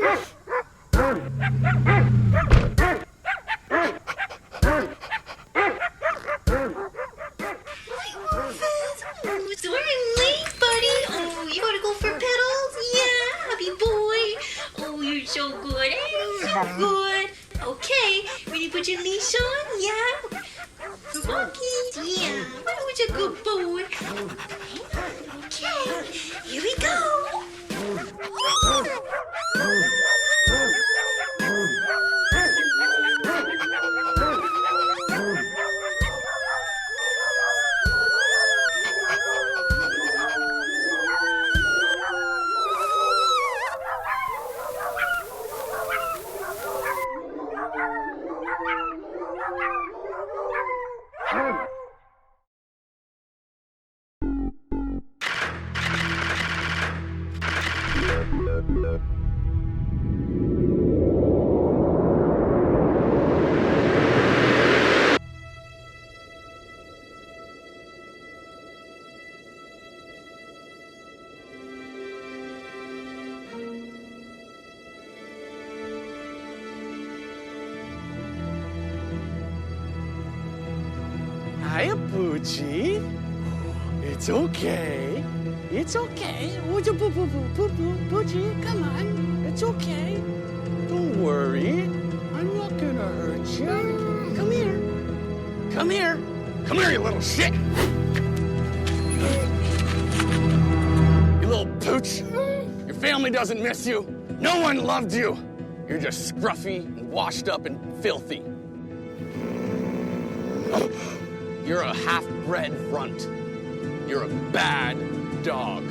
It's running late, buddy. Oh, you want to go for pedals? Yeah, happy boy. Oh, you're so good. So good. Okay, ready to put your leash on? Yeah. Monkey. Yeah. Who's a good boy? Okay, here we go. Hiya, Poochie. It's okay. It's okay. Poochie, come on. It's okay. Don't worry. I'm not gonna hurt you. Come here. Come here. Come here, you little shit. You little pooch. Your family doesn't miss you. No one loved you. You're just scruffy and washed up and filthy. You're a half-bred runt. You're a bad dog.